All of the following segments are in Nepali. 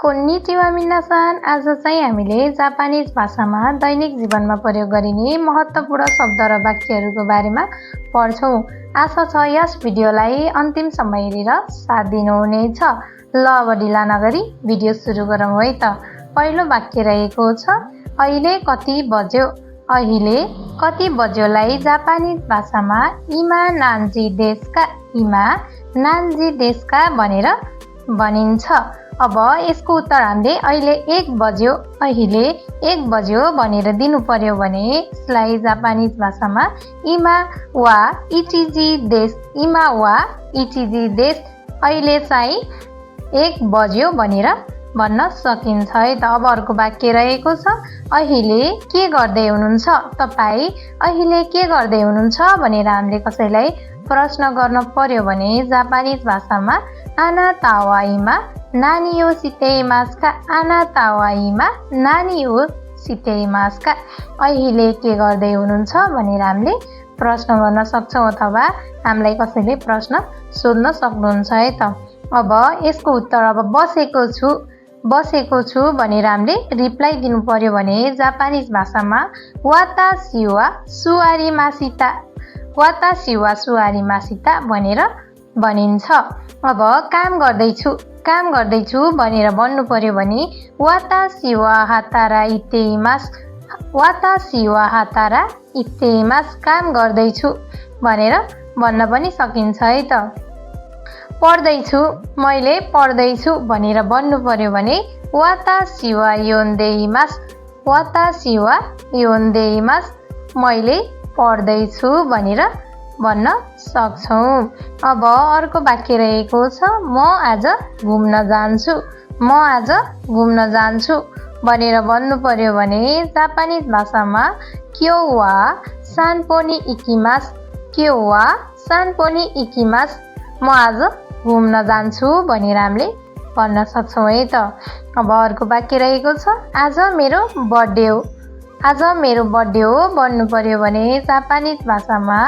कोन्निचिवा मिनासान। आज चाहिँ हामीले जापानिज भाषामा दैनिक जीवनमा प्रयोग गरिने महत्त्वपूर्ण शब्द र वाक्यहरूको बारेमा पढ्छौँ। आशा छ यस भिडियोलाई अन्तिमसम्म हेरेर साथ दिनुहुनेछ। ल अब ढिला नगरी भिडियो सुरु गरौँ है त। पहिलो वाक्य रहेको छ अहिले कति बज्यो। अहिले कति बज्योलाई जापानिज भाषामा इमा नान्जी देस्का, इमा नान्जी देस्का भनेर भनिन्छ। अब यसको उत्तर हामीले अहिले 1 बज्यो, अहिले 1 बज्यो भनेर दिनु पर्यो भने यसलाई जापानिज भाषामा इमा वा इचिजी देस, इमा वा इचिजी देस, अहिले चाहिँ 1 बज्यो भनेर भन्न सकिन्छ है त। अब अर्को वाक्य रहेको छ अहिले के गर्दै हुनुहुन्छ। तपाईँ अहिले के गर्दै हुनुहुन्छ भनेर हामीले कसैलाई प्रश्न गर्न पर्यो भने जापानिज भाषामा आना तावा इमा नानी हो सितेइमास्का, आना तावा इमा नानी हो सितेइमास्का, अहिले के गर्दै हुनुहुन्छ भनेर हामीले प्रश्न गर्न सक्छौँ अथवा हामीलाई कसैले प्रश्न सोध्न सक्नुहुन्छ है त। अब यसको उत्तर अब बसेको छु भनेर हामीले रिप्लाई दिनु पर्यो भने जापानिज भाषामा वातासी वा सुवारी मासिता, वातासी वा सुवारी मासिता भनेर भनिन्छ। अब काम गर्दैछु भनेर भन्नु पर्यो भने वातासी वा हातारा इतेइमास, वातासी वा हातारा इतेइमास, काम गर्दैछु भनेर भन्न पनि सकिन्छ है त। मैले पढ्दैछु भनेर भन्नु पर्यो भने वातासी वा योन्देइमास, वातासी वा योन्देइमास, मैले पढ्दैछु भनेर भन्न सक्छौँ। अब अर्को वाक्य रहेको छ म आज घुम्न जान्छु भनेर भन्नु पर्यो भने जापानिज भाषामा क्यो वा सानपोनी इकिमास, क्यो वा सानपोनी इकिमास, म आज घुम्न जान्छु भनेर हामीले भन्न सक्छौँ है त। अब अर्को वाक्य रहेको छ आज मेरो बर्थडे हो, आज मेरो बर्थडे हो भन्नु पर्यो भने जापानिज भाषामा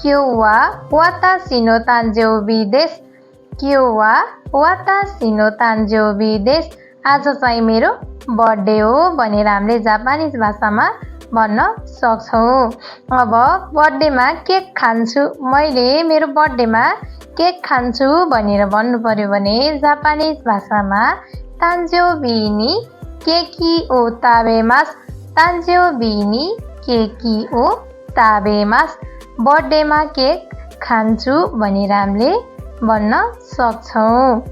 क्यो वा वातासी नो तान्जोबी देस, क्यो वा वातासी नो तान्जोबी देस, आज चाहिँ मेरो बर्थडे हो भनेर हामीले जापानिज भाषामा भन्न सक्छौँ। अब बर्थडेमा केक खान्छु, मैले मेरो बर्थडेमा केक खान्छु भनेर भन्नु पर्यो भने जापानिज भाषामा तान्जोबी नि केकी ओ ताबेमास, तान्जोबी नि केकी ओ ताबेमास, बर्थडेमा केक खान्छु भनेर हामीले भन्न सक्छौँ।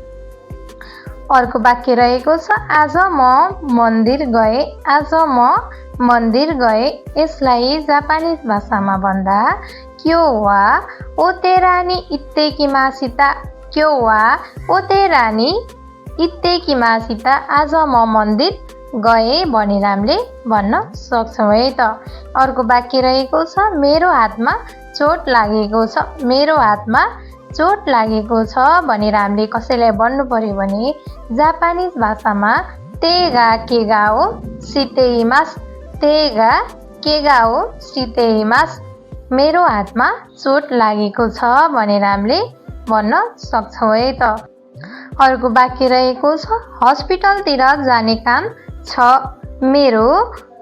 अर्को वाक्य रहेको छ आज म मन्दिर गएँ, आज म मन्दिर गएँ, यसलाई जापानिज भाषामा भन्दा क्यो वा ओतेरानी इत्तेकिमासिता, क्यो वा ओतेरानी इत्तेकिमासिता, आज म मन्दिर गएँ भनेर हामीले भन्न सक्छौँ है त। अर्को वाक्य रहेको छ मेरो हातमा चोट लागेको छ, मेरो हातमा चोट लागेको छ भनेर हामीले कसैलाई भन्नु पर्यो भने जापानिज भाषामा तेगा केगाओ सितेइमास, तेगा केगाओ सितेइमास, मेरो हातमा चोट लागेको छ भनेर हामीले भन्न सक्छौँ है त। अर्को वाक्य रहेको छ हस्पिटलतिर जाने काम छ, मेरो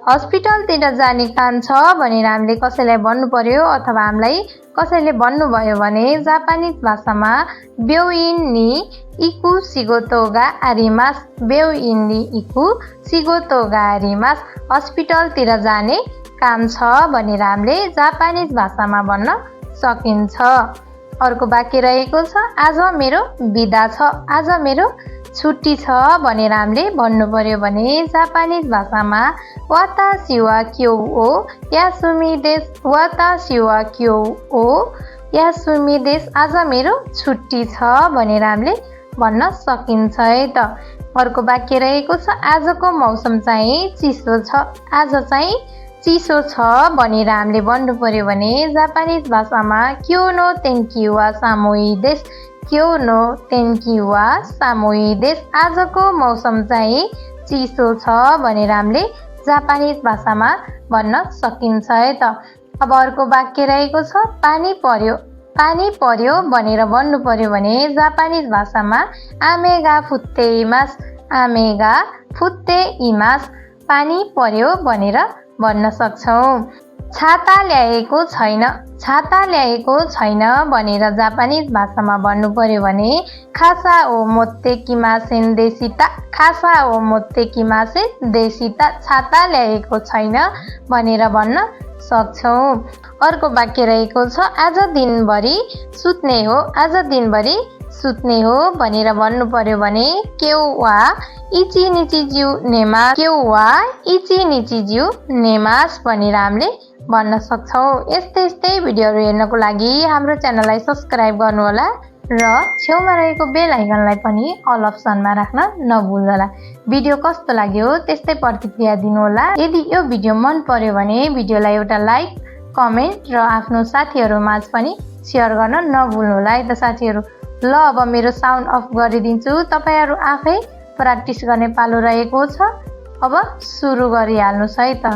हस्पिटलतिर जाने काम छ भनेर हामीले कसैलाई भन्नु पर्यो अथवा हामीलाई कसैले भन्नुभयो भने जापानिज भाषामा ब्योइन नि इकु सिगोतोगा आरिमास, ब्योइन नि इकु सिगोतोगा आरिमास, हस्पिटलतिर जाने काम छ भनेर हामीले जापानिज भाषामा भन्न सकिन्छ। अर्को वाक्य रहेको छ आज मेरो बिदा छ, आज मेरो छुट्टी छ भनेर हामीले भन्नु पर्यो भने जापानिज भाषामा वातासी वा क्यो ओ यासुमी देस, वातासी वा क्यो ओ यासुमी देस, आज मेरो छुट्टी छ भनेर हामीले भन्न सकिन्छ है त। अर्को वाक्य रहेको छ आजको मौसम चाहिँ चिसो छ, आज चाहिँ चिसो छ भनेर हामीले भन्नु पर्यो भने जापानिज भाषामा क्यो नो तेन्की वा सामोई देस, क्यो नो तेन्की वा सामोई देस, आजको मौसम चाहिँ चिसो छ भनेर हामीले जापानिज भाषामा भन्न सकिन्छ है त। अब अर्को वाक्य रहेको छ पानी पर्यो भनेर भन्नु पर्यो भने जापानिज भाषामा आमेगा फुत्तेइमास, आमेगा फुत्ते इमास पानी पर्यो भनेर भन्न सक्छौँ। छाता ल्याएको छैन भनेर जापानिज भाषामा भन्नु पर्यो भने खासा ओ मोत्तेकिमासेन देशिता छाता ल्याएको छैन भनेर भन्न सक्छौँ। अर्को वाक्य रहेको छ आज दिनभरि सुत्ने हो भनेर भन्नु पर्यो भने केउवा इची निची जिउ नेमास भनेर हामीले भन्न सक्छौँ। यस्तै भिडियोहरू हेर्नको लागि हाम्रो च्यानललाई सब्स्क्राइब गर्नुहोला र छेउमा रहेको बेल आइकनलाई पनि अल अप्सनमा राख्न नभुल्नुहोला। भिडियो कस्तो लाग्यो त्यस्तै प्रतिक्रिया दिनुहोला। यदि यो भिडियो मन पर्यो भने भिडियोलाई एउटा लाइक, कमेन्ट र आफ्नो साथीहरूमाझ पनि सेयर गर्न नभुल्नुहोला है त साथीहरू। ल अब मेरो साउन्ड अफ गरिदिन्छु। तपाईहरू आफै प्र्याक्टिस गर्ने पालो रहेको छ। अब सुरु गरिहाल्नुहोस् है त।